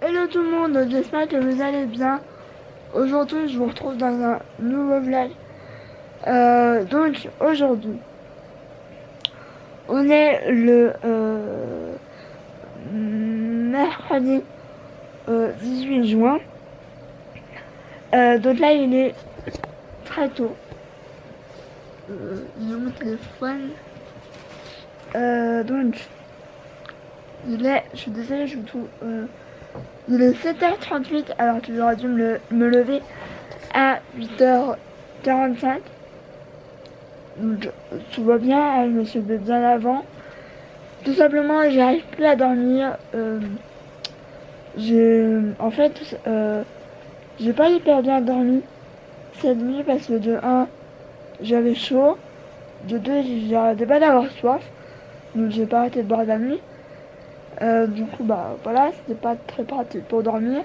Hello tout le monde, j'espère que vous allez bien. Aujourd'hui, je vous retrouve dans un nouveau vlog. Donc, aujourd'hui, on est le mercredi 18 juin. Donc là, il est très tôt. J'ai mon téléphone. Donc, je suis désolée, je vous trouve... il est 7h38 alors que j'aurais dû me lever à 8h45. Donc tout va bien, je me suis levé bien avant. Tout simplement, j'arrive plus à dormir. En fait, j'ai pas hyper bien dormi cette nuit parce que de 1, j'avais chaud. De 2, j'arrêtais pas d'avoir soif. Donc j'ai pas arrêté de boire la nuit. Du coup, bah voilà, c'était pas très pratique pour dormir.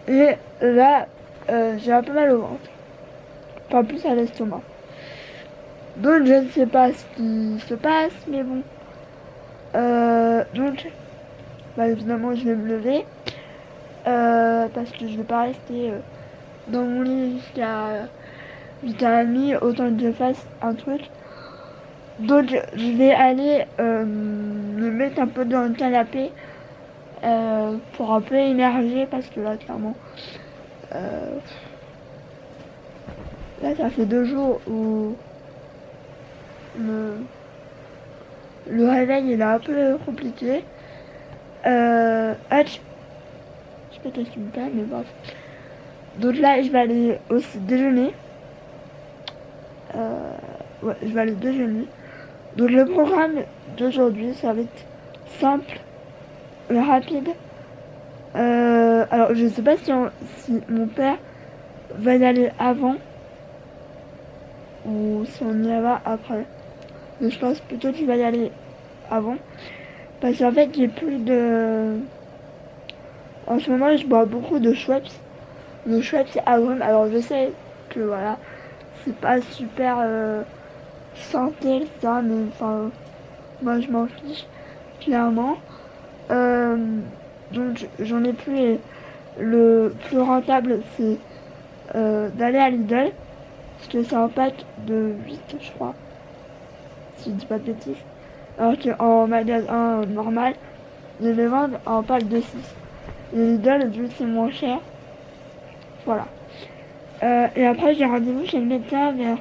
Et là, j'ai un peu mal au ventre. Enfin, plus à l'estomac. Donc, je ne sais pas ce qui se passe, mais bon. Donc, bah, évidemment, je vais me lever. Parce que je vais pas rester dans mon lit jusqu'à 8h30, autant que je fasse un truc. Donc, je vais aller me mettre un peu dans le canapé pour un peu émerger, parce que là, clairement, là, ça fait 2 jours où le réveil il est un peu compliqué. Je sais pas qu'est-ce qui me plaît, mais bref. Donc là, je vais aller aussi déjeuner. Ouais, je vais aller déjeuner. Donc le programme d'aujourd'hui, ça va être simple et rapide. Alors, je sais pas si mon père va y aller avant ou si on y va après. Mais je pense plutôt qu'il va y aller avant. Parce qu'en fait, j'ai plus de... En ce moment, je bois beaucoup de Schweppes. Le Schweppes agrumes. Alors, je sais que voilà, c'est pas super santé, ça, mais enfin, moi je m'en fiche, clairement. Donc, j'en ai plus. Et le plus rentable, c'est d'aller à Lidl. Parce que c'est un pack de 8, je crois. Si je dis pas de bêtises. Alors qu'en magasin normal, ils les vendent en pack de 6. Et Lidl, vu que c'est moins cher. Voilà. Et après, j'ai rendez-vous chez le médecin vers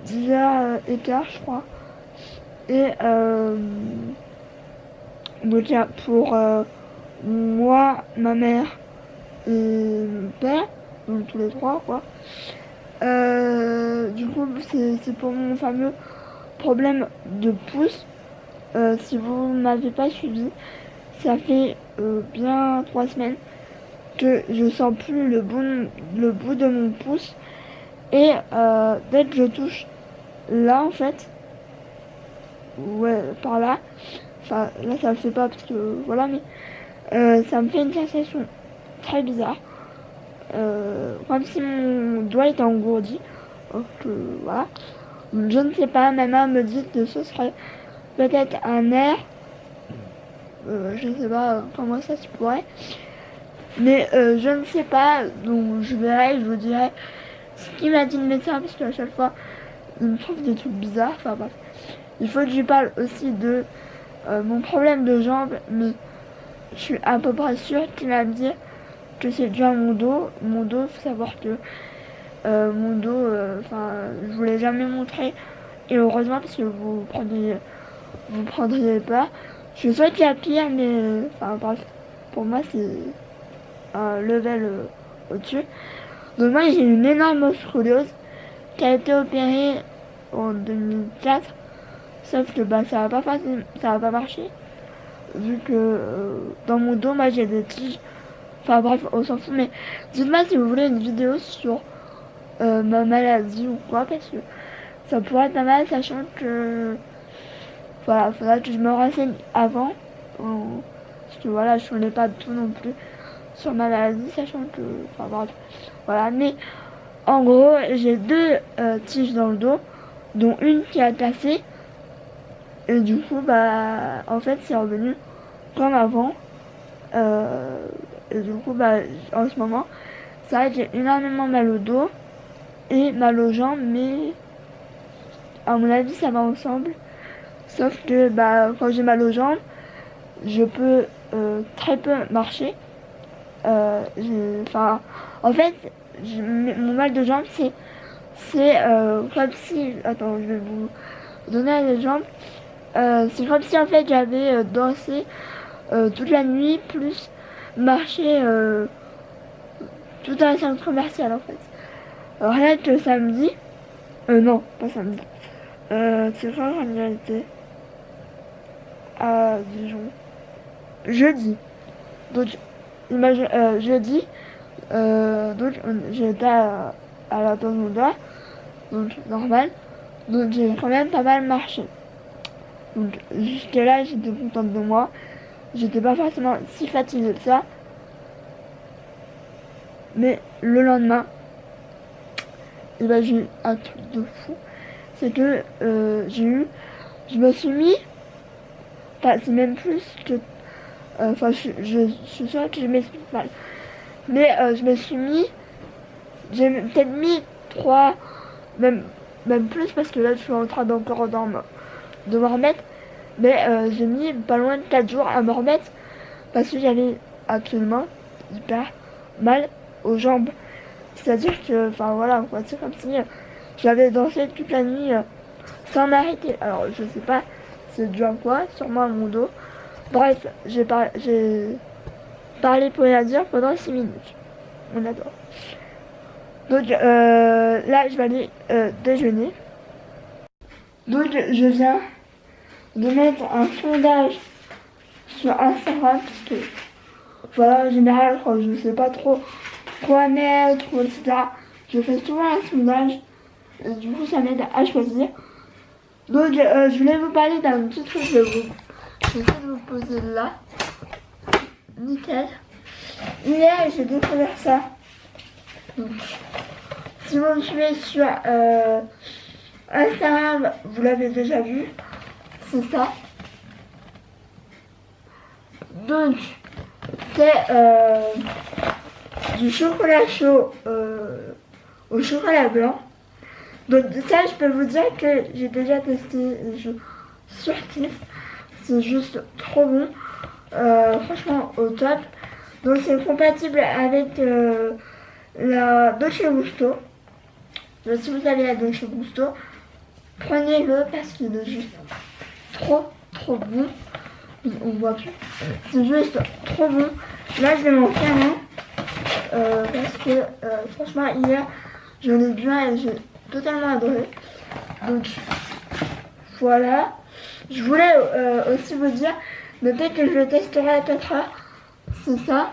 10h15, je crois. Et donc, pour moi, ma mère et mon père, donc tous les trois, quoi. Du coup, c'est pour mon fameux problème de pouce. Si vous m'avez pas suivi, ça fait bien 3 semaines que je sens plus le bout de mon pouce. Et dès que je touche là, en fait, ouais, par là, enfin, là ça le fait pas parce que voilà, mais ça me fait une sensation très bizarre. Comme si mon doigt était engourdi. Voilà. Je ne sais pas, ma mère me dit que ce serait peut-être un nerf. Je ne sais pas comment ça se pourrait. Mais je ne sais pas, donc je verrai, je vous dirai ce qu'il m'a dit le médecin, parce qu'à chaque fois, il me trouve des trucs bizarres. Enfin bref. Il faut que je lui parle aussi de mon problème de jambe, mais je suis à peu près sûre qu'il va me dire que c'est dû à mon dos. Mon dos, faut savoir que mon dos, enfin, je vous l'ai jamais montré. Et heureusement, parce que vous prendriez pas. Je souhaite qu'il y a pire, mais enfin bref, pour moi c'est un level au-dessus. Donc moi j'ai une énorme scoliose qui a été opérée en 2004. Sauf que bah ça va pas marcher. Vu que dans mon dos, moi j'ai des tiges. Enfin bref, on s'en fout. Mais dites-moi si vous voulez une vidéo sur ma maladie ou quoi, parce que ça pourrait être pas mal, sachant que voilà, faudra que je me renseigne avant. Parce que voilà, je connais pas tout non plus sur ma maladie, sachant que enfin bref, voilà. Mais en gros, j'ai 2 tiges dans le dos, dont une qui a cassé. Et du coup, bah, en fait, c'est revenu comme avant. Et Et du coup, bah, en ce moment, c'est vrai que j'ai énormément mal au dos et mal aux jambes, mais à mon avis, ça va ensemble. Sauf que bah, quand j'ai mal aux jambes, je peux très peu marcher. Enfin, en fait, mon mal de jambes, c'est comme si... Attends, je vais vous donner un exemple. C'est comme si en fait j'avais dansé toute la nuit, plus marché tout un centre commercial en fait. Rien que samedi, non, pas samedi. C'est quand j'en ai été à Dijon. Jeudi. Donc, imagine, jeudi, donc j'étais à la Tomoda, donc normal. Donc j'ai quand même pas mal marché. Donc jusque là, j'étais contente de moi. J'étais pas forcément si fatiguée que ça. Mais le lendemain, et ben, j'ai eu un truc de fou. C'est que je me suis mis, enfin c'est même plus que, enfin je suis sûre que je m'explique mal. Mais je me suis mis, j'ai peut-être mis 3, même plus parce que là je suis en train d'encore de me remettre. Mais j'ai mis pas loin de 4 jours à me remettre parce que j'avais absolument hyper mal aux jambes. C'est-à-dire que, enfin voilà, quoi, c'est comme si j'avais dansé toute la nuit sans m'arrêter. Alors je sais pas c'est dû à quoi, sûrement à mon dos. Bref, j'ai parlé pour rien dire pendant 6 minutes. On adore. Donc là, je vais aller déjeuner. Donc je viens de mettre un sondage sur Instagram parce que voilà, en général quand je sais pas trop quoi mettre ou etc. Je fais souvent un sondage et du coup ça m'aide à choisir. Donc je voulais vous parler d'un petit truc, je vais essayer de vous poser là. Nickel. Hier j'ai découvert ça. Donc, si vous me suivez sur Instagram, vous l'avez déjà vu. C'est ça. Donc, c'est du chocolat chaud au chocolat blanc. Donc ça, je peux vous dire que j'ai déjà testé et je surkiffe. C'est juste trop bon. Franchement, au top. Donc c'est compatible avec la Dolce Gusto. Donc, si vous avez la Dolce Gusto, prenez-le parce qu'il est juste trop bon. On voit plus. C'est juste trop bon. Là, je vais m'en faire un. Parce que franchement, hier, j'en ai bu un et j'ai totalement adoré. Donc, voilà. Je voulais aussi vous dire, peut-être que je le testerai à 4 heures. C'est ça.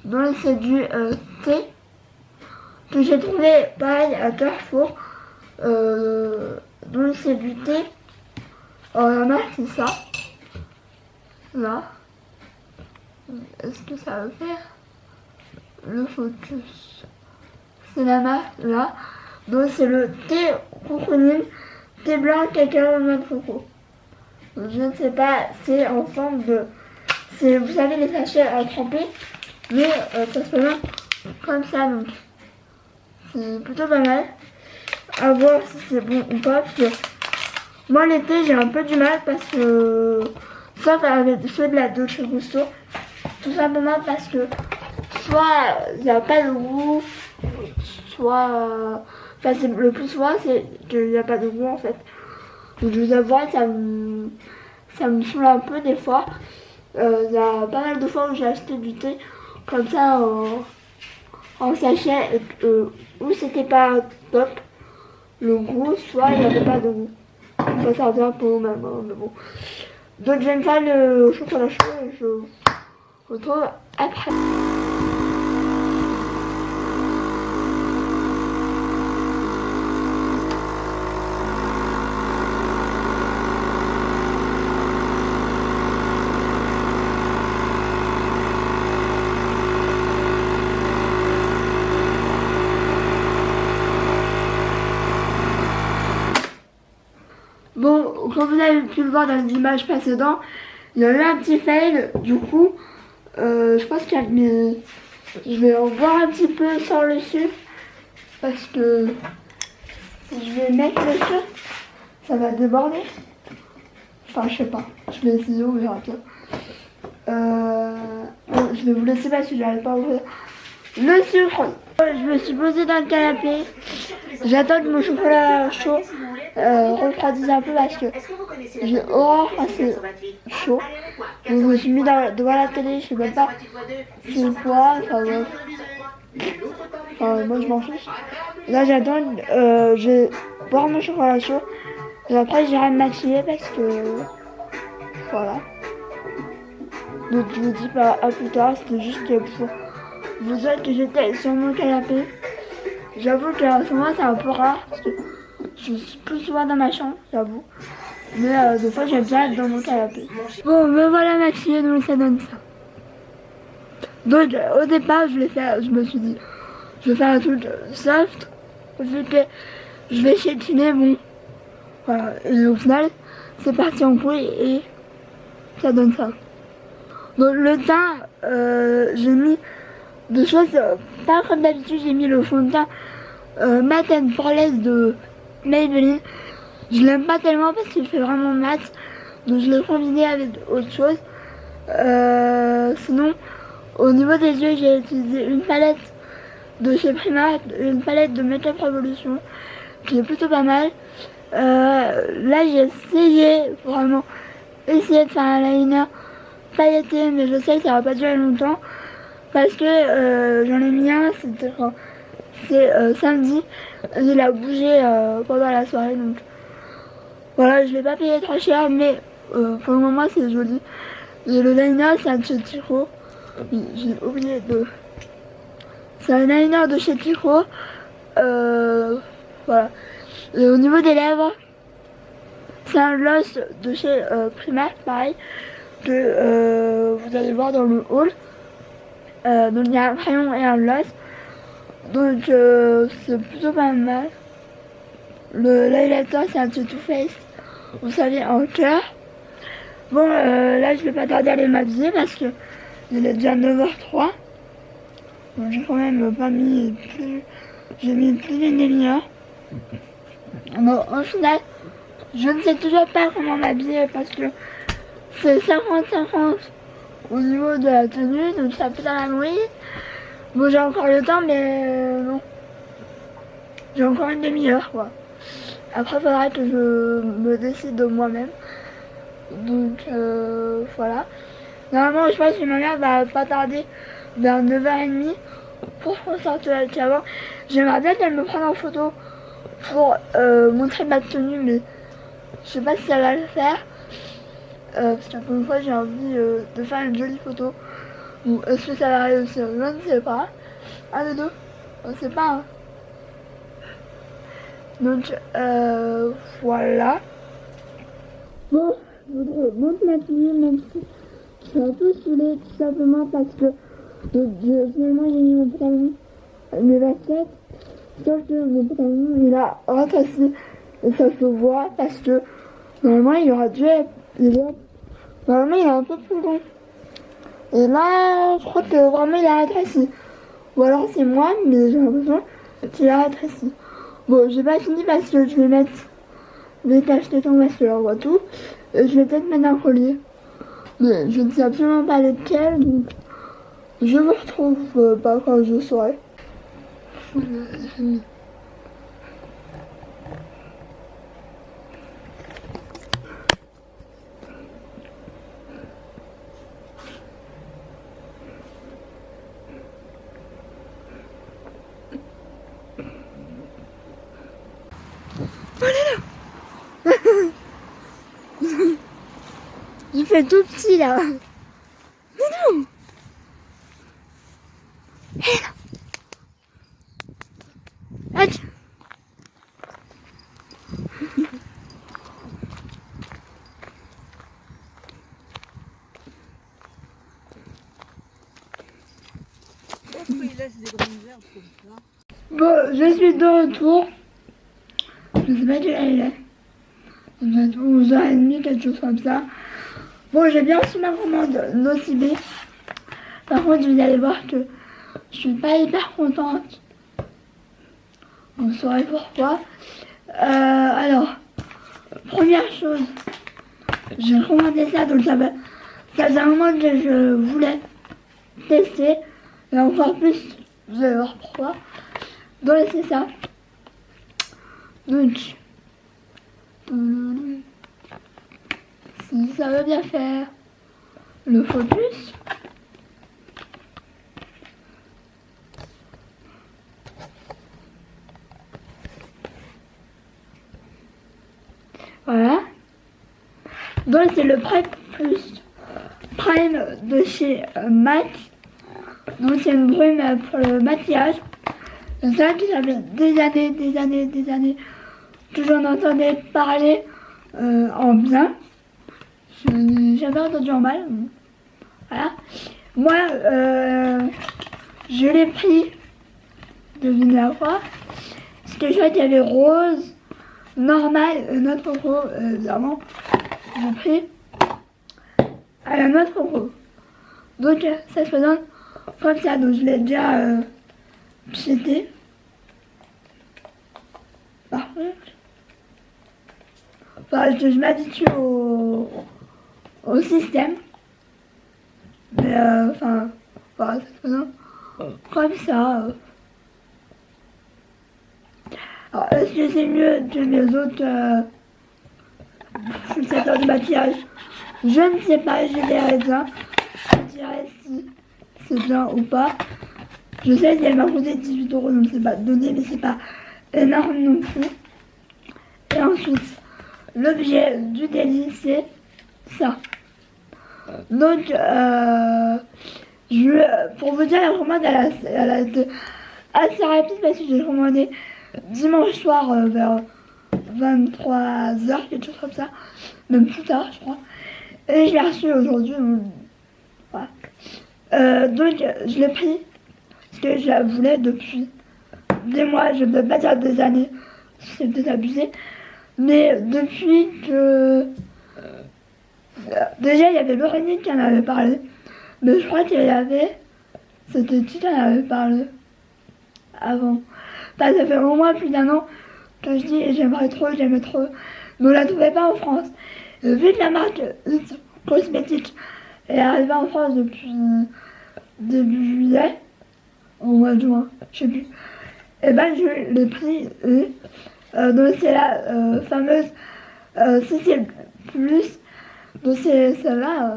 Donc, c'est du thé que j'ai trouvé pareil à Carrefour. Donc, c'est du thé. Oh, la marque, c'est ça. Là. Est-ce que ça va faire le focus? C'est la marque là. Donc c'est le thé cocooning, thé blanc, cacao, noix de coco. Donc, je ne sais pas, c'est en forme de... vous savez les sachets à tremper, mais ça se présente comme ça, donc c'est plutôt pas mal. À voir si c'est bon ou pas, parce que moi l'été j'ai un peu du mal parce que... Sauf avec ceux de la Dolce Gusto, tout simplement parce que soit il n'y a pas de goût, soit... Enfin, le plus souvent, c'est qu'il n'y a pas de goût en fait. Donc je vous avoue, ça me saoule un peu des fois. Il y a pas mal de fois où j'ai acheté du thé comme ça en sachet, où c'était pas top le goût, soit il n'y avait pas de goût. Ça revient un peu au même, hein, mais bon. Donc je vais me faire le chocolat chaud et je vous retrouve après. Bon, comme vous avez pu le voir dans l'image précédente, il y a eu un petit fail, du coup, Je pense qu'il y a, mais je vais en voir un petit peu sans le sucre parce que si je vais mettre le sucre, ça va déborder. Enfin, je sais pas. Je vais essayer, on verra bien. Bon, je vais vous laisser parce que j'arrive pas à ouvrir le sucre. Je me suis posée dans le canapé. J'attends que mon chocolat chaud refroidisse un peu parce que j'ai horreur quand c'est chaud. Donc je me suis mis devant la télé, je sais même pas c'est quoi. Enfin, moi je m'en fiche. Là j'attends, je vais boire mon chocolat chaud. Et après j'irai me maquiller parce que voilà. Donc je vous dis pas à plus tard, c'était juste pour vous dire que j'étais sur mon canapé. J'avoue qu'en ce moment c'est un peu rare parce que je suis plus souvent dans ma chambre, j'avoue. Mais des fois j'aime bien être dans mon canapé. Bon, me voilà maquillée, donc ça donne ça. Donc au départ je me suis dit, je vais faire un truc soft, vu que je vais chétiner, bon. Voilà, et au final c'est parti en couille et ça donne ça. Donc le teint, j'ai mis des choses, pas comme d'habitude, j'ai mis le fond de teint Matte & Poreless de Maybelline. Je l'aime pas tellement parce qu'il fait vraiment mat, donc je l'ai combiné avec autre chose. Sinon, au niveau des yeux, j'ai utilisé une palette de chez Primark, une palette de Makeup Revolution, qui est plutôt pas mal. Là, j'ai essayé, vraiment, de faire un liner pailleté, mais je sais que ça va pas durer longtemps parce que j'en ai mis un, c'était quand c'est samedi, il a bougé pendant la soirée, donc voilà, je l'ai pas payé trop cher, mais pour le moment c'est joli. Et le liner c'est un de chez Tico, j'ai oublié de... C'est un liner de chez Tico, voilà. Et au niveau des lèvres, c'est un gloss de chez Primark, pareil, que vous allez voir dans le haul. Donc il y a un crayon et un gloss. Donc c'est plutôt pas mal. Le l'highlighter c'est un Too Faced, vous savez, en cœur. Bon là je vais pas tarder à aller m'habiller parce que il est déjà 9h03. Donc j'ai quand même pas mis plus. J'ai mis plus d'une demi-heure. Bon au final, je ne sais toujours pas comment m'habiller parce que c'est 50-50 au niveau de la tenue, donc ça peut dans la nuit. Bon j'ai encore le temps mais bon. J'ai encore une demi-heure quoi. Après faudra que je me décide de moi-même. Donc voilà. Normalement je pense que ma mère va pas tarder vers 9h30 pour qu'on sorte avec avant. J'aimerais bien qu'elle me prenne en photo pour montrer ma tenue, mais je sais pas si elle va le faire. Parce que pour une fois j'ai envie de faire une jolie photo. Bon, est-ce que ça va réussir? Je ne sais pas. Un des deux, on sait pas. Hein. Donc voilà. Bon, je voudrais monter ma tenue même si je suis un peu saoulée tout simplement parce que finalement j'ai mis mon pantalon, mes baskets, sauf que mon pantalon il a rétréci et ça se voit parce que normalement il aurait dû être, normalement il est un peu plus long. Et là je crois que vraiment il a rétréci. Ou alors c'est moi mais j'ai l'impression qu'il a rétréci. Bon, j'ai pas fini parce que je vais mettre les taches de temps parce que là on voit tout. Et je vais peut-être mettre un collier. Mais je ne sais absolument pas lequel, donc je me retrouve pas quand je saurai. Il fait tout petit là. Mais non. Hé là. Aïe. Bon, je suis de retour. Je sais pas quelle heure il est. Ça doit être 11h30, quelque chose comme ça. Bon, j'ai bien reçu ma commande Nocibé. Par contre, vous allez voir que je suis pas hyper contente. Vous saurez pourquoi. Alors, première chose, j'ai commandé ça, donc ça faisait un moment que je voulais tester. Et encore plus, vous allez voir pourquoi. Donc c'est ça. Donc, si ça veut bien faire le focus. Voilà. Donc c'est le Prime Plus Prime de chez MAC. Donc c'est une brume pour le maquillage. C'est ça que j'avais des années que j'en entendais parler en bien. Je n'ai jamais entendu en mal. Voilà. Moi, je l'ai pris, devinez la quoi. Parce que je vois qu'il y avait rose, normal, notre euro, évidemment. J'ai pris à la notre euro. Donc ça se présente comme ça. Donc je l'ai déjà piété. Par contre, enfin, je m'habitue au système. Mais enfin, ça se présente comme ça. Alors, est-ce que c'est mieux que les autres fixateurs de maquillage? Je ne sais pas, je verrai bien. Je dirais si c'est bien ou pas. Je sais qu'elle m'a coûté 18 €, donc c'est pas donné, mais c'est pas énorme non plus. Et ensuite, l'objet du délit, c'est ça. Donc, pour vous dire, la commande, elle a été assez rapide parce que j'ai commandé dimanche soir vers 23h, quelque chose comme ça. Même plus tard, je crois. Et je l'ai reçu aujourd'hui. Voilà. Donc, je l'ai pris parce que je la voulais depuis des mois. Je ne peux pas dire des années, c'est peut-être abusé. Mais depuis que... Déjà, il y avait Lorraine qui en avait parlé. Mais je crois qu'il y avait... C'était qui en avait parlé avant. Enfin, ça fait au moins plus d'1 an que je dis j'aimerais trop, j'aimais trop. Mais on la trouvait pas en France. Vu que la marque cosmétique est arrivée en France depuis début juillet, au mois de juin, je sais plus. Et ben je l'ai pris et donc c'est la fameuse CC+. Donc c'est celle-là.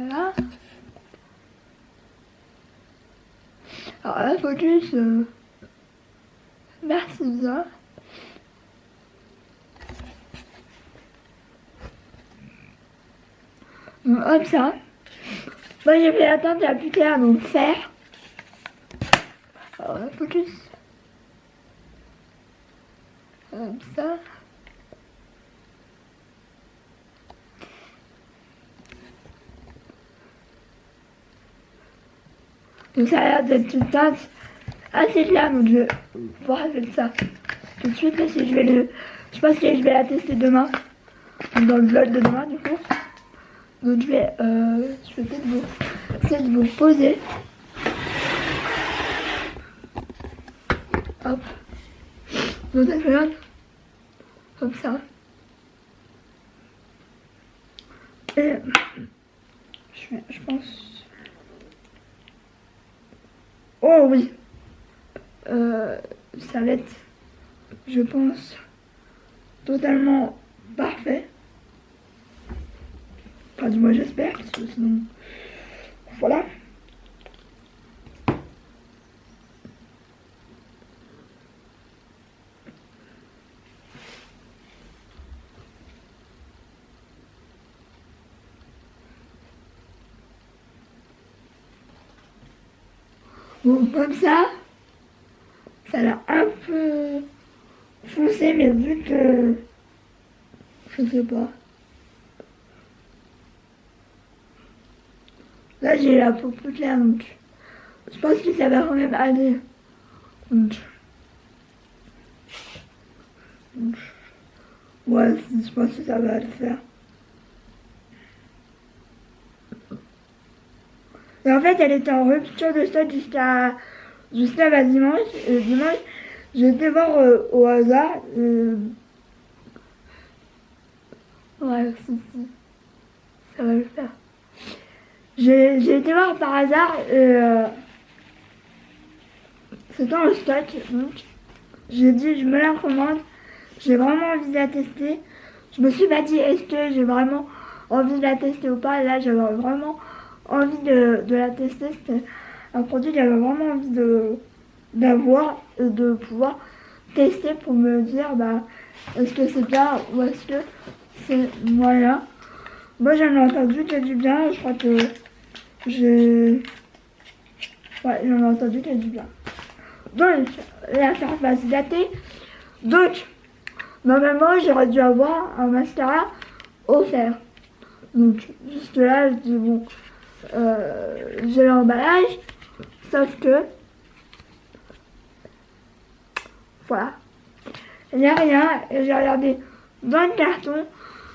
Là. Alors la focus, merci bien. Hop ça. Moi j'ai fait la teinte la plus claire, donc fer. Alors la focus. Comme ça. Donc ça a l'air d'être une teinte assez claire, donc je vais pouvoir faire ça tout de suite parce que je pense que je vais la tester demain, dans le vlog de demain du coup. Donc je vais peut-être essayer de vous poser. Hop. Donc ça fait comme ça. Et je pense... Oh oui, ça va être, je pense, totalement parfait. Enfin, du moins j'espère, parce que sinon, voilà. Bon, comme ça a l'air un peu foncé, mais vu que, je sais pas. Là, j'ai la peau plus claire, donc je pense que ça va quand même aller. Donc, ouais, je pense que ça va le faire. Et en fait, elle était en rupture de stock jusqu'à bah, dimanche. Dimanche, j'ai été voir au hasard. Ouais, si, ça va le faire. J'ai été voir par hasard. C'était en stock, donc j'ai dit je me la commande. J'ai vraiment envie de la tester. Je me suis pas dit est-ce que j'ai vraiment envie de la tester ou pas. Là, j'avais vraiment envie de la tester. C'était un produit que j'avais vraiment envie d'avoir et de pouvoir tester pour me dire bah est-ce que c'est bien ou est-ce que c'est moyen. Moi j'en ai entendu qu'il y a du bien, je crois que j'ai... Ouais, j'en ai entendu qu'il y a du bien. Donc, la surface datée. Donc, normalement j'aurais dû avoir un mascara offert. Donc, juste là, je dis bon, j'ai l'emballage, sauf que... Voilà. Il n'y a rien, et j'ai regardé dans le carton,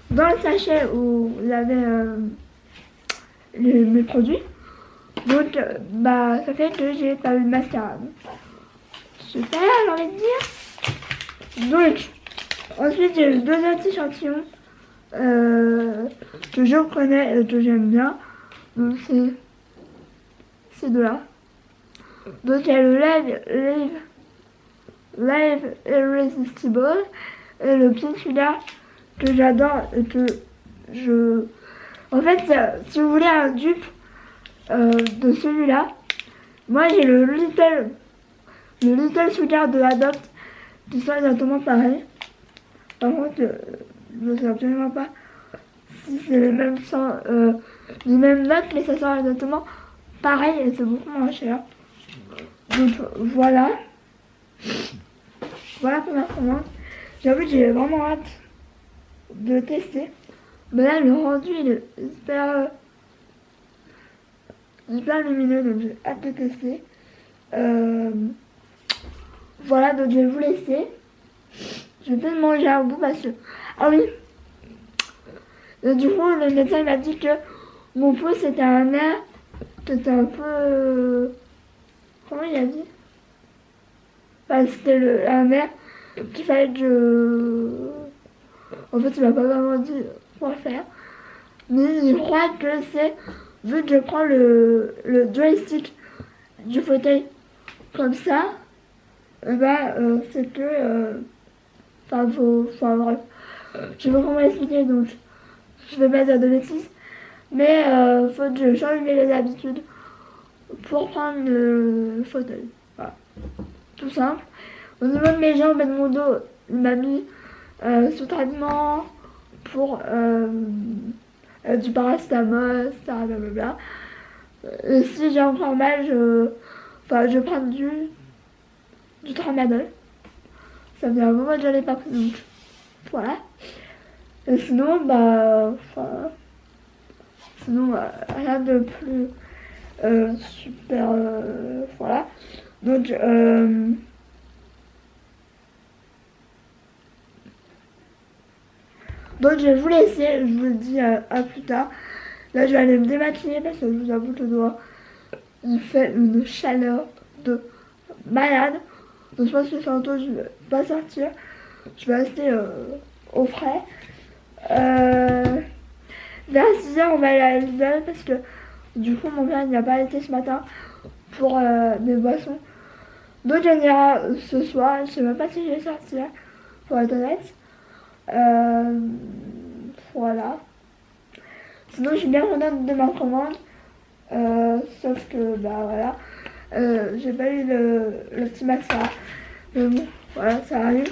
dans le sachet où il y avait mes produits. Donc, bah, ça fait que j'ai pas eu de mascara. Super, j'ai envie de dire. Donc, ensuite, j'ai eu 2 autres échantillons que je connais et que j'aime bien. Donc, c'est ces deux-là. Donc, il y a le Live Irresistible et le petit celui-là que j'adore et que je... En fait, si vous voulez un dupe de celui-là, moi j'ai le Little Sugar de Adopt qui sont exactement pareil. Par contre, je ne sais absolument pas si c'est les mêmes notes, mais ça sent exactement pareil et c'est beaucoup moins cher. Donc voilà. Voilà pour ma commande. J'avoue que j'ai vraiment hâte de tester. Mais là, le rendu il est hyper lumineux, donc j'ai hâte de tester. Voilà, donc je vais vous laisser. Je vais peut-être manger un bout parce que... Ah oui. Et du coup, le médecin m'a dit que mon pouce était un nerf qui était un peu... Comment il a dit? Enfin, c'était un nerf qu'il fallait que je... En fait, il m'a pas vraiment dit quoi faire. Mais je crois que c'est... Vu que je prends le joystick du fauteuil comme ça, bah, c'est que... Enfin, bref. Je sais pas comment expliquer, donc je vais pas dire de bêtises. Mais faut que je change les habitudes pour prendre le fauteuil. Voilà. Tout simple. Au niveau de mes jambes et de mon dos, il m'a mis sous traitement pour du paracétamol, etc. Blablabla. Et si j'ai encore mal, je vais prendre du tramadol. Ça fait un moment que je l'ai pas pris, donc voilà. Et sinon, bah, rien de plus super, voilà. Donc, je vais vous laisser, je vous le dis à plus tard. Là, je vais aller me démaquiller parce que je vous avoue que le doigt, il fait une chaleur de malade. Donc, je pense que tantôt, je vais pas sortir. Je vais rester au frais. Vers 6h, on va aller à Lidl parce que du coup, mon père il n'a pas été ce matin pour des boissons. Donc, on ira ce soir. Je sais même pas si je vais sortir, pour être honnête. Voilà. Sinon, je suis bien contente de ma commande. Sauf que, bah voilà. J'ai pas eu le petit mascara. Mais bon, voilà, ça arrive.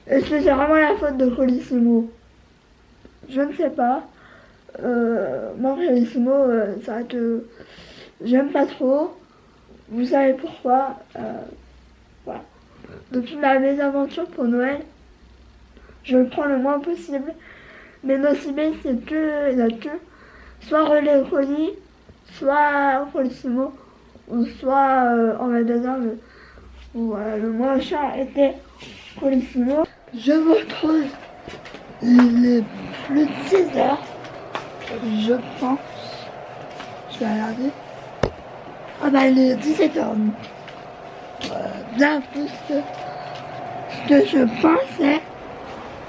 Est-ce que c'est vraiment la faute de Colissimo? Je ne sais pas. Moi, Colissimo, c'est vrai que j'aime pas trop. Vous savez pourquoi. Voilà. Depuis ma mésaventure pour Noël, je le prends le moins possible. Mais Nocibé, c'est que, il y a que soit Relais Colis, soit Colissimo, ou soit en magasin. Voilà, le moins cher était Colissimo. Je vous retrouve, il est plus de 6h, je pense. Je vais regarder. Ah bah il est 17h. Bien plus que ce que je pensais.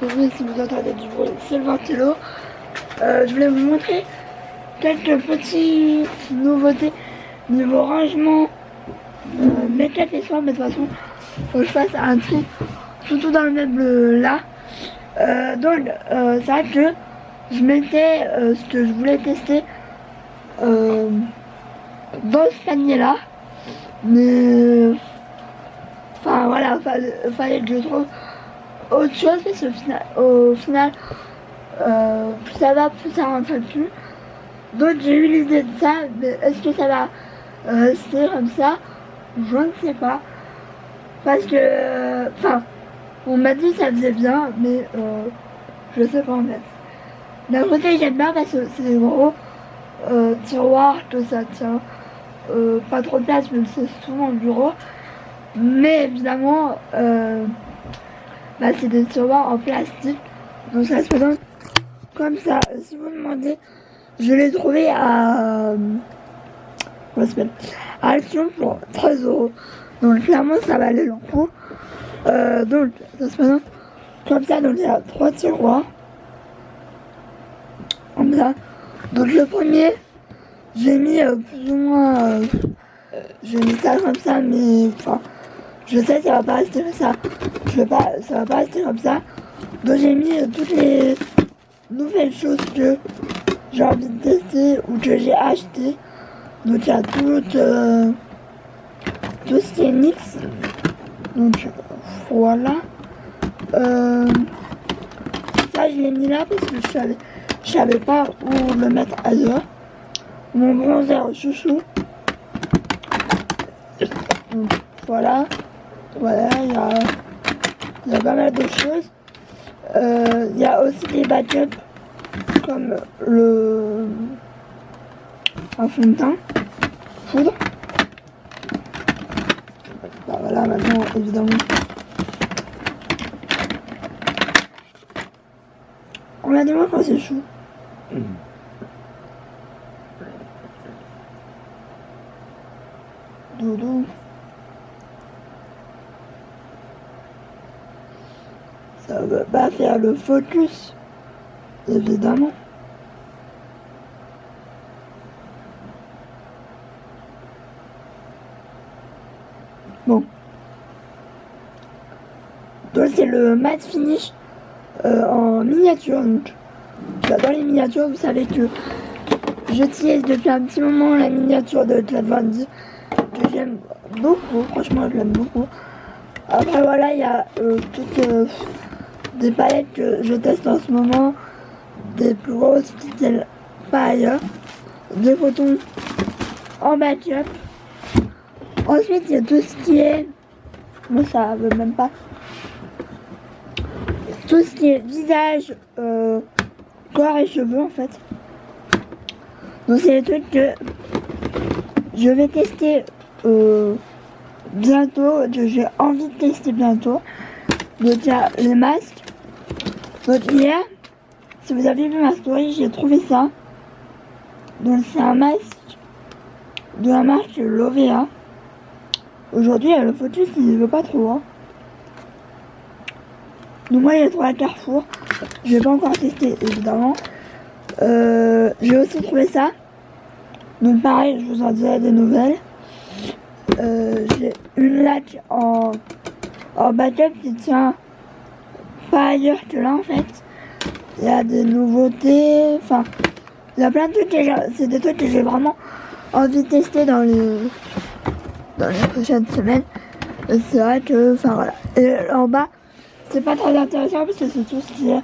Oui, si vous entendez du bruit, c'est le ventilo. Je voulais vous montrer quelques petites nouveautés niveau rangement, make-up et soins, mais de toute façon, faut que je fasse un tri, surtout dans le meuble là. Donc, c'est vrai que je mettais ce que je voulais tester dans ce panier là, mais enfin voilà, fallait que je trouve autre chose, parce qu'au final, plus ça va, plus ça rentre plus. Donc j'ai eu l'idée de ça, mais est-ce que ça va rester comme ça? Je ne sais pas. Parce que, enfin, on m'a dit que ça faisait bien, mais je sais pas en fait. D'un côté j'aime bien parce que c'est gros tiroir, que ça tient pas trop de place, même si c'est souvent le bureau. Mais évidemment, bah, c'est des tiroirs en plastique, donc ça se présente comme ça. Si vous me demandez, je l'ai trouvé à Action pour 13 €. Donc clairement ça valait le coup. Donc ça se présente comme ça. Donc il y a 3 tiroirs comme ça. Donc le premier, j'ai mis plus ou moins j'ai mis ça comme ça, mais enfin je sais que ça va pas rester comme ça. Ça va pas rester comme ça. Donc j'ai mis toutes les nouvelles choses que j'ai envie de tester ou que j'ai acheté. Donc il y a tout ce qui est mix. Donc voilà. Ça je l'ai mis là parce que je savais pas où le mettre ailleurs. Mon bronzer chouchou. Donc, voilà, il y a pas mal de choses. Il y a aussi des backups comme un fond de teint, poudre. Bah voilà, maintenant évidemment. Regardez-moi quand c'est chou. Doudou. Ça va pas faire le focus, évidemment. Bon. Donc c'est le matte finish en miniature. Donc j'adore les miniatures. Vous savez que j'utilise depuis un petit moment la miniature de Kat Von D, que j'aime beaucoup. Franchement, je l'aime beaucoup. Après voilà, il y a toutes des palettes que je teste en ce moment, des plus grosses qui pas ailleurs, des photons en backup. Ensuite il y a tout ce qui est, moi ça veut même pas, tout ce qui est visage, corps et cheveux en fait. Donc c'est des trucs que je vais tester bientôt, que j'ai envie de tester bientôt. Donc il y a les masques. Donc hier, si vous avez vu ma story, j'ai trouvé ça. Donc c'est un masque de la marque Lovea. Aujourd'hui, le focus il veut pas trop. Hein. Donc moi, j'ai trouvé à Carrefour. Je vais pas encore tester évidemment. J'ai aussi trouvé ça. Donc pareil, je vous en dirai des nouvelles. J'ai une laque en backup qui tient pas ailleurs que là en fait. Il y a des nouveautés, enfin il y a plein de trucs, c'est des trucs que j'ai vraiment envie de tester dans les prochaines semaines. Et c'est vrai que, enfin voilà. Et en bas, c'est pas très intéressant parce que c'est tout ce qui est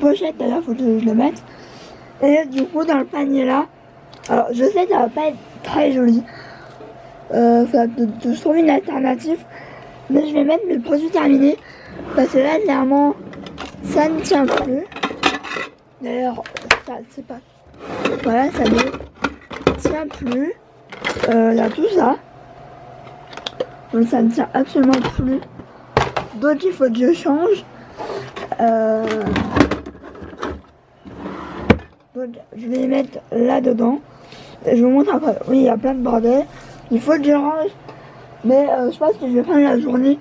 pochette, d'ailleurs faut que je le mette. Et du coup dans le panier là, alors je sais que ça va pas être très joli. Je trouve une alternative, mais je vais mettre mes produits terminés parce que là clairement ça ne tient plus. D'ailleurs ça c'est pas, voilà, ça ne tient plus. Il y a tout ça, donc ça ne tient absolument plus, donc il faut que je change. Donc je vais les mettre là dedans et je vous montre après. Oui, il y a plein de bordel. il faut que je range. Mais je pense que je vais prendre la journée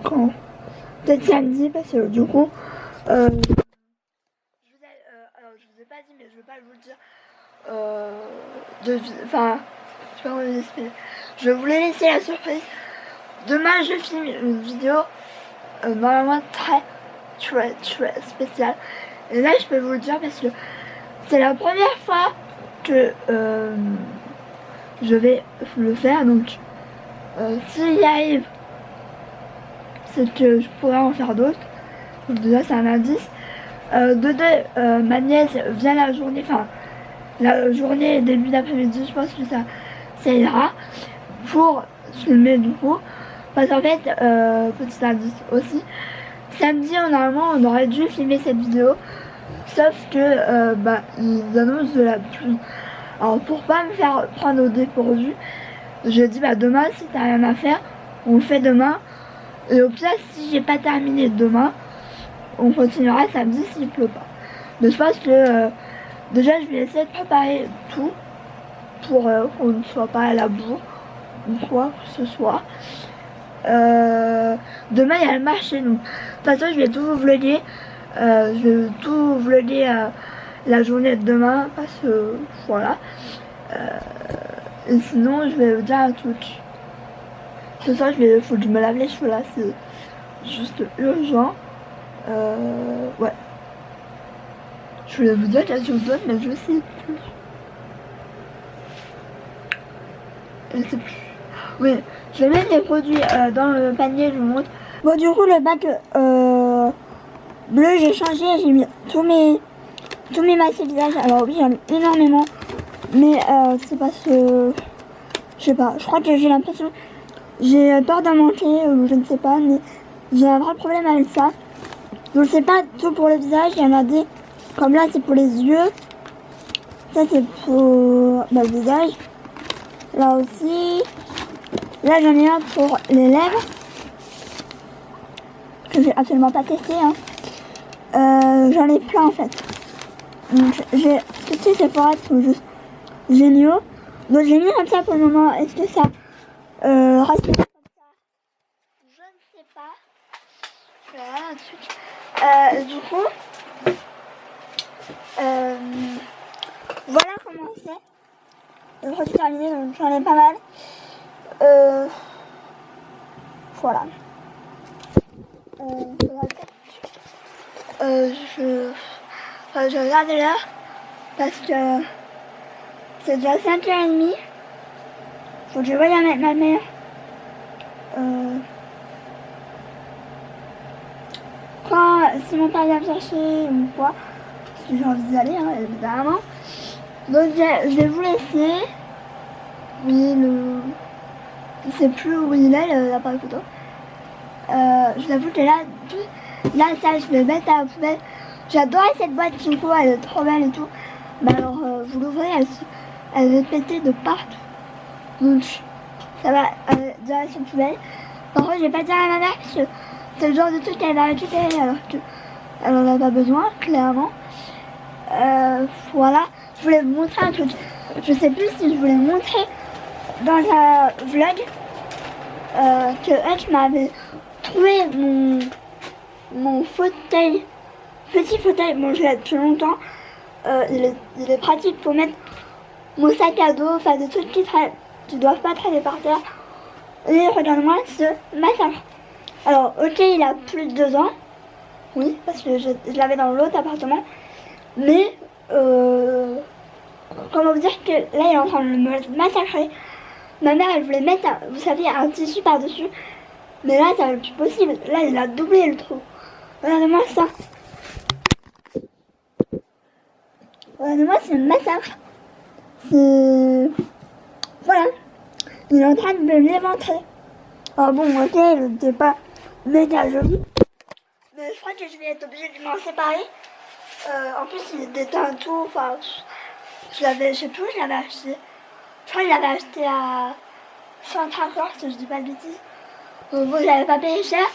quand peut-être samedi, parce que du coup alors je vous ai pas dit, mais je vais pas vous le dire, enfin je sais pas comment vous expliquer. Je voulais laisser la surprise. Demain je filme une vidéo normalement très spéciale, et là je peux vous le dire parce que c'est la première fois que je vais le faire, donc s'il y arrive, c'est que je pourrais en faire d'autres. Donc déjà c'est un indice. Ma nièce vient la journée, enfin la journée début d'après-midi, je pense que ça ira pour filmer du coup. Parce qu'en fait, petit indice aussi, samedi normalement on aurait dû filmer cette vidéo, sauf que ils annoncent de la pluie. Alors pour pas me faire prendre au dépourvu, je dis demain si t'as rien à faire, on le fait demain. Et au pire si j'ai pas terminé demain, on continuera samedi s'il pleut pas. Mais je pense que déjà je vais essayer de préparer tout pour qu'on ne soit pas à la bourre ou quoi que ce soit. Demain il y a le marché, donc de toute façon je vais tout vous vlogger. Je vais tout vlogger la journée de demain parce que voilà. Et sinon je vais vous dire un truc. Ce soir faut que je me lave les cheveux là, c'est juste urgent. Ouais. Je voulais vous dire quelque chose d'autre mais je sais plus. Je sais plus. Oui, je vais mettre les produits dans le panier, je vous montre. Bon du coup le bac bleu j'ai changé, j'ai mis tous mes masques visage. Alors oui j'en ai énormément, mais c'est parce que je sais pas, je crois que j'ai l'impression, j'ai peur d'en manquer ou je ne sais pas, mais j'ai un vrai problème avec ça. Donc c'est pas tout pour le visage, il y en a des comme là c'est pour les yeux, ça c'est pour le visage, là aussi, là j'en ai un pour les lèvres que j'ai absolument pas testé hein. J'en ai plein en fait. Donc j'ai ceux-ci Sephora qui sont juste géniaux. Donc j'ai mis comme ça pour le moment. Est-ce que ça respecte comme ça? Je ne sais pas. Je vais regarder un truc. Du coup, voilà comment c'est. Le produit terminé, donc j'en ai pas mal. Voilà. Je regarde l'heure parce que c'est déjà 5h30. Faut que je voie avec ma mère. Si mon père vient me chercher ou quoi, parce que j'ai envie d'y aller, hein, évidemment. Donc je vais vous laisser. Oui, je sais plus où il est, l'appareil photo. Je vous avoue que là, ça je vais mettre à la poubelle. J'adorais cette boîte Kinko, elle est trop belle et tout. Mais alors, vous l'ouvrez, elle est pétée de partout. Donc, ça va déjà sur la poubelle. Par contre, je vais pas dire à ma mère parce que c'est le genre de truc qu'elle va récupérer alors qu'elle en a pas besoin, clairement. Voilà, je voulais vous montrer un truc. Je sais plus si je voulais montrer dans un vlog que Hutch m'avait trouvé mon fauteuil, petit fauteuil. Bon, je l'ai depuis longtemps. Il est pratique pour mettre mon sac à dos, enfin des trucs qui doivent pas traîner par terre. Et regarde-moi ce massacre. Alors, ok, il a plus de 2 ans. Oui, parce que je l'avais dans l'autre appartement. Mais, comment vous dire que là, il est en train de me massacrer. Ma mère, elle voulait mettre, vous savez, un tissu par-dessus. Mais là, ça n'est plus possible. Là, il a doublé le trou. Regardez-moi ça. Regardez-moi, c'est un massacre. C'est... Voilà. Il est en train de me l'éventrer. Alors bon, ok, il n'était pas méga joli. Mais je crois que je vais être obligée de m'en séparer. En plus, il déteint tout. Enfin, je sais plus où je l'avais acheté. Je crois que je l'avais acheté à Centracor, si je dis pas de bêtises. Bon, je l'avais pas payé cher.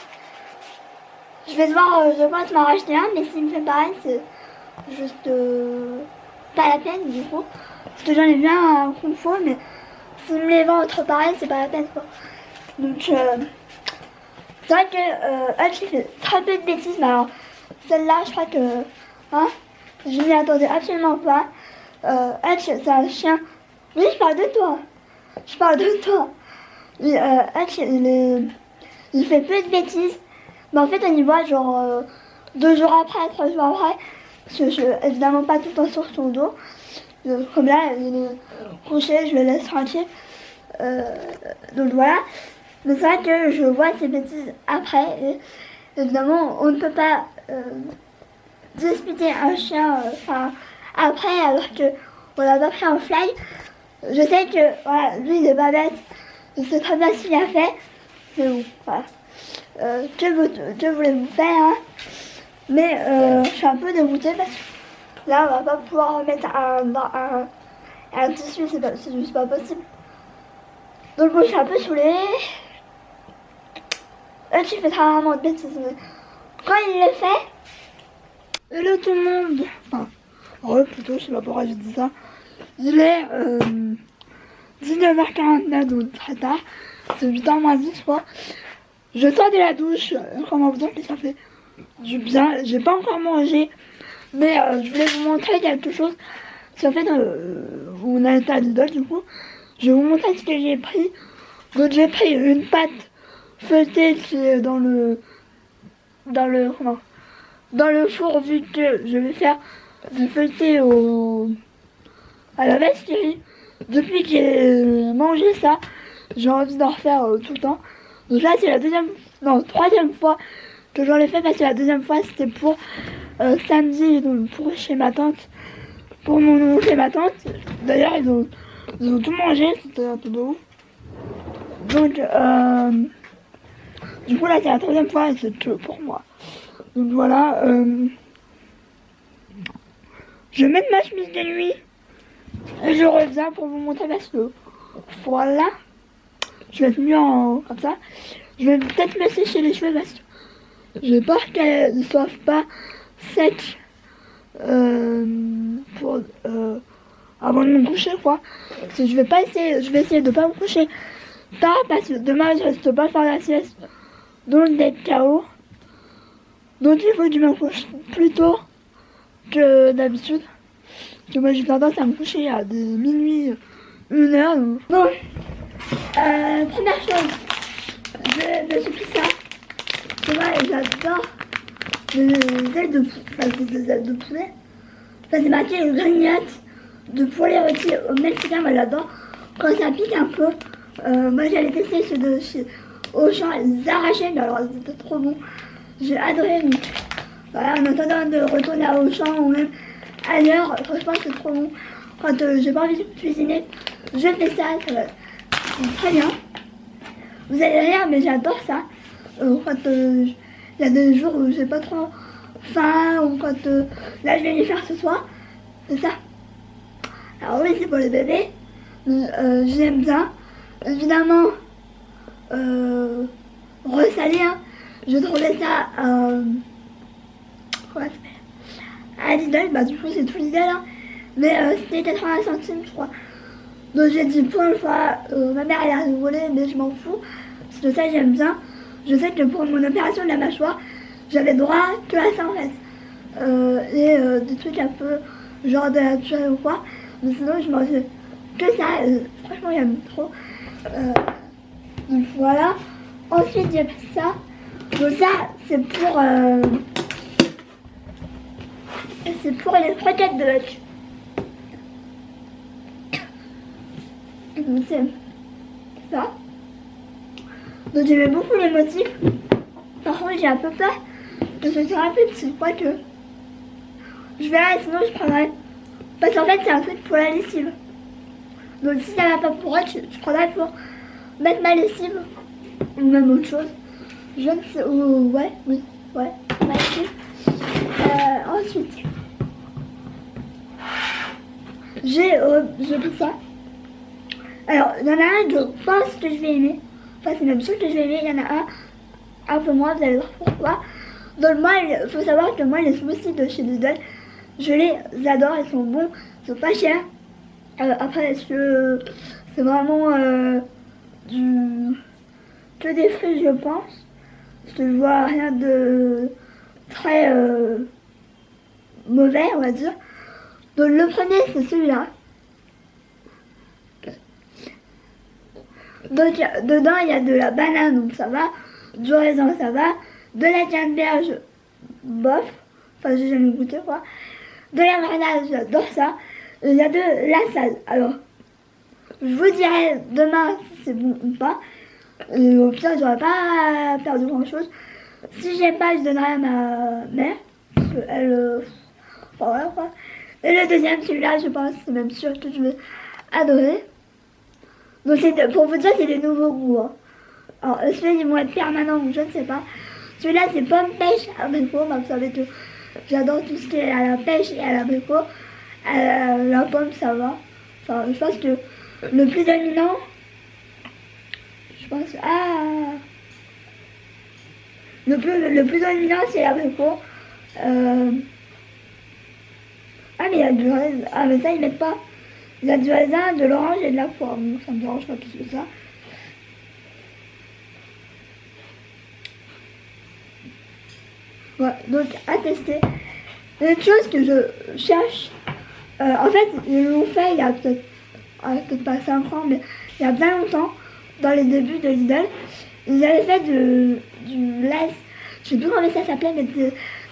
Je vais devoir, je pense, m'en racheter un, mais s'il me fait pareil, c'est juste pas la peine du coup. Parce que j'en ai bien un confort, mais si me les vend autre pareil, c'est pas la peine quoi. Donc c'est vrai que Hutch il fait très peu de bêtises, mais alors celle-là je crois que hein, je m'y attendais absolument pas. Hutch c'est un chien. Oui, je parle de toi. Je parle de toi. Hutch il fait peu de bêtises. Mais en fait on y voit genre 2 jours après, 3 jours après. Parce que je suis évidemment pas tout le temps sur son dos. Comme là, il est couché, je le laisse tranquille. Donc voilà. Mais c'est vrai que je vois ces bêtises après. Et évidemment, on ne peut pas disputer un chien après alors qu'on l'a pas pris en fly. Je sais que voilà, lui il est pas bête. Il sait très bien ce qu'il a fait. Mais bon, voilà. Que voulez-vous faire hein. Mais je suis un peu dégoûtée parce que là on va pas pouvoir mettre un tissu, c'est juste pas possible. Donc moi je suis un peu saoulée. Là tu fais très rarement de bêtises, mais quand il le fait. Hello tout le monde. Enfin, ouais plutôt, je sais pas pourquoi j'ai dit ça. Il est 19h49, donc très tard. C'est 8h moins 10 quoi. Je sors de la douche, comment vous dire que ça fait du bien. J'ai pas encore mangé, mais je voulais vous montrer quelque chose. C'est en fait on a été à Lidl du coup. Je vais vous montrer ce que j'ai pris. Donc j'ai pris une pâte feuilletée qui est dans le four, vu que je vais faire du feuilleté à la vacherie. Depuis que j'ai mangé ça, j'ai envie d'en refaire tout le temps. Donc là c'est la troisième fois que j'en ai fait, parce que la deuxième fois c'était pour samedi, donc pour chez ma tante, pour mon oncle et ma tante. D'ailleurs ils ont tout mangé, c'était un peu de ouf. Donc du coup là c'est la troisième fois et c'est tout pour moi. Donc voilà, je vais mettre ma chemise de nuit et je reviens pour vous montrer parce que voilà, je vais être mieux comme ça. Je vais peut-être me sécher les cheveux parce que j'ai peur qu'elles ne soient pas secs pour avant de me coucher quoi. Parce que je vais essayer de pas me coucher tard parce que demain je reste pas faire la sieste, donc d'être KO. Donc il faut que je me couche plus tôt que d'habitude. Parce que moi j'ai tendance à me coucher à minuit, 1h. Donc. Bon, première chose, je me suis pris ça. Tu vois, j'adore les ailes de poulet. Ça c'est marqué une grignote de poulet rôti au mexicain, moi j'adore. Quand ça pique un peu, moi j'allais tester ceux de chez Auchan, ils arrachaient, mais alors c'était trop bon. J'ai adoré. Donc, voilà, en attendant de retourner à Auchan ou même ailleurs, franchement c'est trop bon. Quand j'ai pas envie de cuisiner, je fais ça, ça va très bien. Vous allez rire, mais j'adore ça. Quand il y a des jours où j'ai pas trop faim, ou quand là je vais les faire ce soir, c'est ça. Alors oui, c'est pour les bébés, j'aime bien. Évidemment, resalé, hein. Je trouvais ça à Lidl, bah du coup c'est tout Lidl, hein. Mais c'était 80 centimes je crois. Donc j'ai dit pour une fois, ma mère elle a rigolé, mais je m'en fous, parce que ça j'aime bien. Je sais que pour mon opération de la mâchoire, j'avais droit que à ça en fait. Et des trucs un peu genre de naturel ou quoi. Mais sinon je mangeais que ça, franchement j'aime trop. Donc voilà. Ensuite j'ai pris ça. Donc ça c'est pour les croquettes de Hutch. Donc c'est ça. Donc j'aimais beaucoup les motifs. Par contre j'ai un peu peur que ce soit un peu petit, quoique je verrai, sinon je prendrai. Parce qu'en fait c'est un truc pour la lessive. Donc si ça va pas pour Hutch, je prendrai pour mettre ma lessive ou même autre chose. Je ne sais. Ouais, oui, ouais, ma lessive. Ensuite j'ai pris ça. Alors il y en a un, je pense que je vais aimer. Enfin c'est même sûr que je vais aimer. Il y en a un peu moins, vous allez voir pourquoi. Donc moi, il faut savoir que moi les smoothies de chez Lidl, Je les adore, ils sont bons, ils sont pas chers. Après, est-ce que c'est vraiment que des fruits, je pense. Parce que je vois rien de très mauvais, on va dire. Donc le premier, c'est celui-là. Donc dedans, il y a de la banane, donc ça va. Du raisin, ça va. De la canneberge, bof. Enfin, j'ai jamais goûté, quoi. De la grenade, j'adore ça. Il y a de la salade. Alors, je vous dirai demain si c'est bon ou pas. Au pire, j'aurais pas perdu grand-chose. Si j'ai pas, je donnerai à ma mère. Parce qu'elle... enfin, voilà, quoi. Et le deuxième, celui-là, je pense, c'est même sûr que je vais adorer. Donc, pour vous dire, c'est des nouveaux goûts. Hein. Alors, ceux-là, ils vont être permanents ou je ne sais pas. Celui-là, c'est pomme, pêche, abricot. Bah, vous savez que j'adore tout ce qui est à la pêche et à l'abricot. La pomme, ça va. Enfin, je pense que le plus dominant, je pense... Ah, le plus dominant, c'est l'abricot. Ah, mais il y a du raisin. Ah, mais ça, ils mettent pas. Il y a du raisin, de l'orange et de la poire. Donc, ça me dérange pas plus que ça. Voilà, donc à tester. Une chose que je cherche, en fait, ils l'ont fait il y a peut-être pas 5 ans, mais il y a bien longtemps, dans les débuts de Lidl, ils avaient fait du lait, je sais plus comment ça s'appelait, mais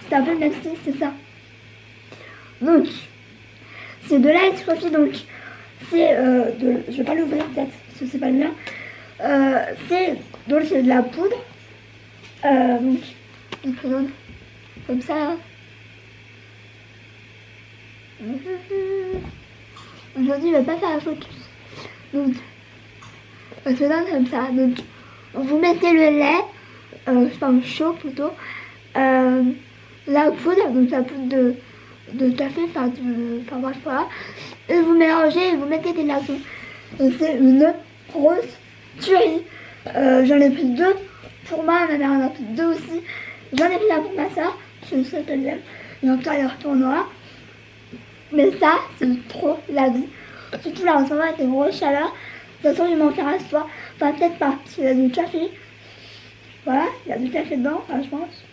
c'était un peu le même style, c'est ça. Donc, c'est de l'ice coffee, donc c'est je vais pas l'ouvrir peut-être, parce que c'est pas le mien. C'est de la poudre, donc, une poudre comme ça. Aujourd'hui, je vais pas faire la photo. Donc, ça se donne comme ça. Donc, vous mettez le lait, enfin chaud plutôt, la poudre, donc la poudre de café, enfin bref, voilà. Et vous mélangez et vous mettez des glaçons. C'est une grosse tuerie. J'en ai pris 2 pour moi, ma mère en a pris 2 aussi. J'en ai pris un pour ma soeur, c'est le seul que j'aime. Et en tout cas, il retournera. Mais ça, c'est trop la vie. Surtout là, en ce moment, avec les grosses chaleurs. De toute façon, je m'en faire à ce soir. Enfin, peut-être pas, parce qu'il y a du café. Voilà, il y a du café dedans, enfin, je pense.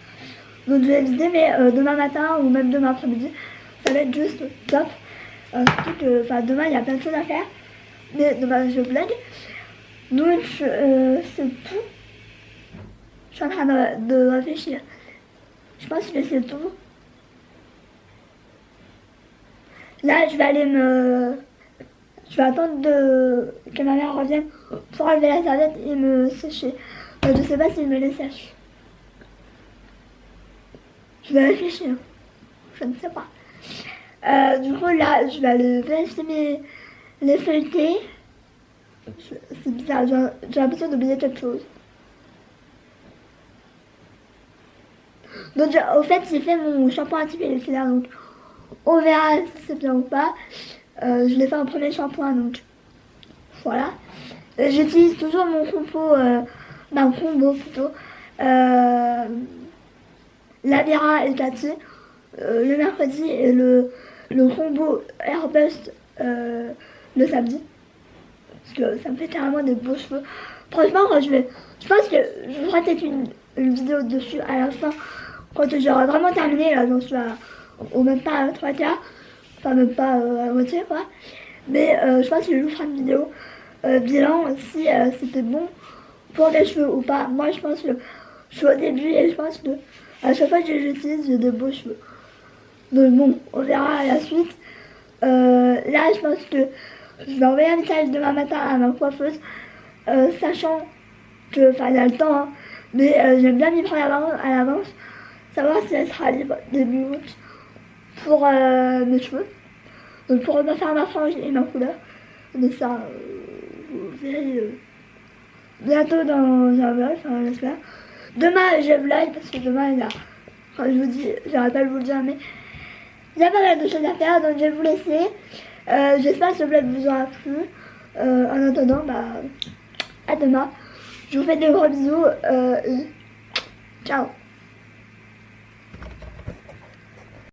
Donc, je vais vider, mais demain matin ou même demain après-midi, ça va être juste top. Surtout que, enfin, demain, il y a plein de choses à faire. Mais demain, je blague. Donc, c'est tout. Je suis en train de réfléchir. Je pense que c'est tout. Là, je vais aller je vais attendre que ma mère revienne pour enlever la serviette et me sécher. Je sais pas s'il me les sèche. Je vais réfléchir. Je ne sais pas. Du coup, là, je vais aller vérifier les feuilletés. C'est bizarre, j'ai l'impression d'oublier quelque chose. Donc, au fait, j'ai fait mon shampoing antipelliculaire, donc on verra si c'est bien ou pas. Je l'ai fait en premier shampoing, donc voilà. J'utilise toujours mon combo plutôt. L'Avera et Tati le mercredi et le combo Airbust le samedi. Parce que ça me fait carrément des beaux cheveux. Franchement, quand je pense que je ferai peut-être une vidéo dessus à la fin. Quand j'aurai vraiment terminé, là, j'en suis au même pas à 3 quarts. Enfin, même pas à la moitié, quoi. Mais je pense que je vous ferai une vidéo bilan si c'était bon pour les cheveux ou pas. Moi, je pense que je suis au début et je pense que à chaque fois que j'utilise, j'ai de beaux cheveux. Donc bon, on verra à la suite. Là, je pense que je vais envoyer un message demain matin à ma coiffeuse, sachant que, enfin, il y a le temps, hein, mais j'aime bien m'y prendre à l'avance, savoir si elle sera libre début août pour mes cheveux. Donc pour me faire ma frange et ma couleur. Mais ça, vous verrez bientôt dans un vlog, enfin j'espère. Demain, je vlog parce que demain, il y a, enfin, je vous dis, j'arrête pas de vous le dire, mais il y a pas mal de choses à faire, donc je vais vous laisser. J'espère que ce vlog vous aura plu. En attendant, bah, à demain. Je vous fais des gros bisous et ciao.